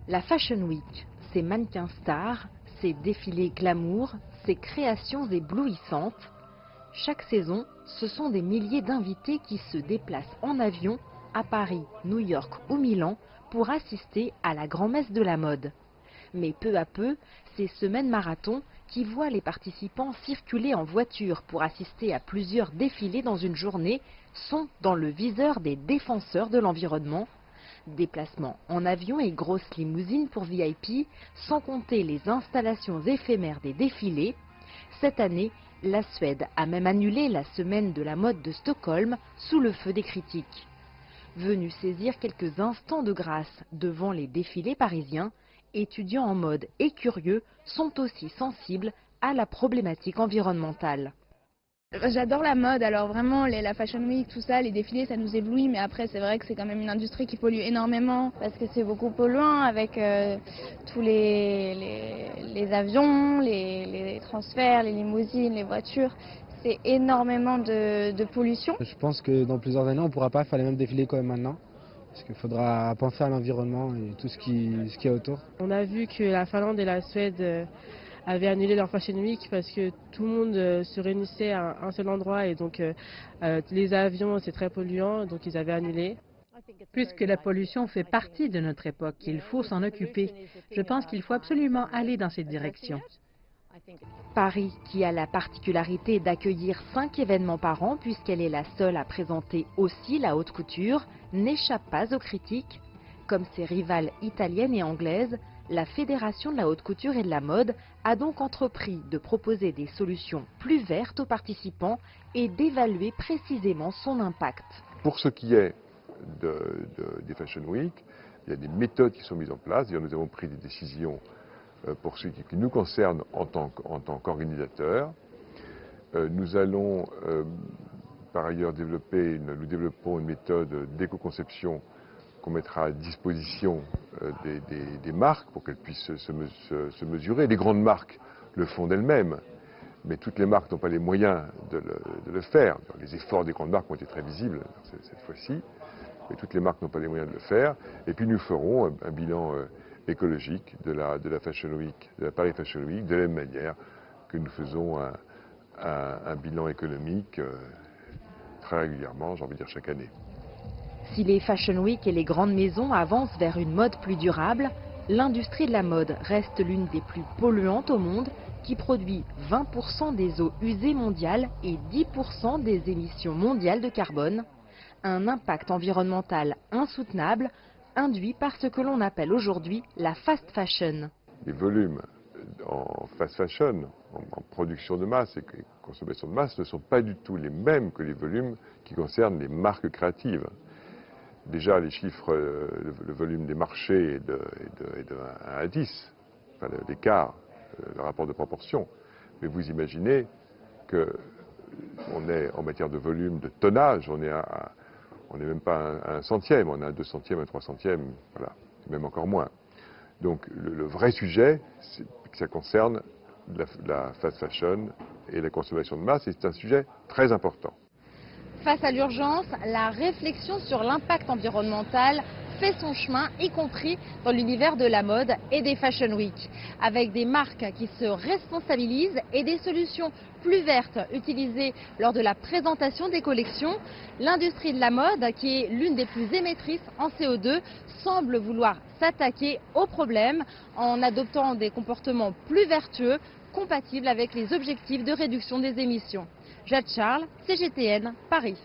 La Fashion Week, ces mannequins stars, ces défilés glamour, ces créations éblouissantes. Chaque saison, ce sont des milliers d'invités qui se déplacent en avion à Paris, New York ou Milan pour assister à la grand-messe de la mode. Mais peu à peu, ces semaines marathon qui voient les participants circuler en voiture pour assister à plusieurs défilés dans une journée sont dans le viseur des défenseurs de l'environnement. Déplacements en avion et grosses limousines pour VIP, sans compter les installations éphémères des défilés. Cette année, la Suède a même annulé la semaine de la mode de Stockholm sous le feu des critiques. Venus saisir quelques instants de grâce devant les défilés parisiens, étudiants en mode et curieux sont aussi sensibles à la problématique environnementale. J'adore la mode, alors vraiment la Fashion Week, tout ça, les défilés, ça nous éblouit, mais après c'est vrai que c'est quand même une industrie qui pollue énormément parce que c'est beaucoup polluant avec tous les avions, les transferts, les limousines, les voitures. C'est énormément de pollution. Je pense que dans plusieurs années, on ne pourra pas faire les mêmes défilés comme maintenant. Parce qu'il faudra penser à l'environnement et tout ce qui est autour. On a vu que la Finlande et la Suède avaient annulé leur Fashion Week parce que tout le monde se réunissait à un seul endroit et donc les avions c'est très polluant, donc ils avaient annulé. Puisque la pollution fait partie de notre époque, il faut s'en occuper. Je pense qu'il faut absolument aller dans cette direction. Paris, qui a la particularité d'accueillir 5 événements par an, puisqu'elle est la seule à présenter aussi la haute couture, n'échappe pas aux critiques. Comme ses rivales italiennes et anglaises, la Fédération de la haute couture et de la mode a donc entrepris de proposer des solutions plus vertes aux participants et d'évaluer précisément son impact. Pour ce qui est des Fashion Week, il y a des méthodes qui sont mises en place. Nous avons pris des décisions pour ce qui nous concerne en tant qu'organisateurs. Nous allons par ailleurs nous développons une méthode d'éco-conception qu'on mettra à disposition des marques pour qu'elles puissent se mesurer. Les grandes marques le font d'elles-mêmes, mais toutes les marques n'ont pas les moyens de le faire. Les efforts des grandes marques ont été très visibles cette fois-ci, mais toutes les marques n'ont pas les moyens de le faire. Et puis nous ferons un bilan écologique de la Fashion Week, de la Paris Fashion Week, de la même manière que nous faisons un bilan économique très régulièrement, j'ai envie de dire chaque année. Si les Fashion Week et les grandes maisons avancent vers une mode plus durable, l'industrie de la mode reste l'une des plus polluantes au monde, qui produit 20% des eaux usées mondiales et 10% des émissions mondiales de carbone. Un impact environnemental insoutenable, induit par ce que l'on appelle aujourd'hui la fast fashion. Les volumes en fast fashion, en production de masse et consommation de masse, ne sont pas du tout les mêmes que les volumes qui concernent les marques créatives. Déjà, les chiffres, le volume des marchés est de 1 à 10, enfin, l'écart, le rapport de proportion. Mais vous imaginez qu'on est en matière de volume, de tonnage, on n'est même pas à 1 centième, on est à 2 centièmes, à 3 centièmes, voilà, même encore moins. Donc le vrai sujet, c'est que ça concerne la fast fashion et la consommation de masse, et c'est un sujet très important. Face à l'urgence, la réflexion sur l'impact environnemental fait son chemin, y compris dans l'univers de la mode et des Fashion Week, avec des marques qui se responsabilisent et des solutions plus vertes utilisées lors de la présentation des collections. L'industrie de la mode, qui est l'une des plus émettrices en CO2, semble vouloir s'attaquer au problème en adoptant des comportements plus vertueux, compatibles avec les objectifs de réduction des émissions. Jade Charles, CGTN, Paris.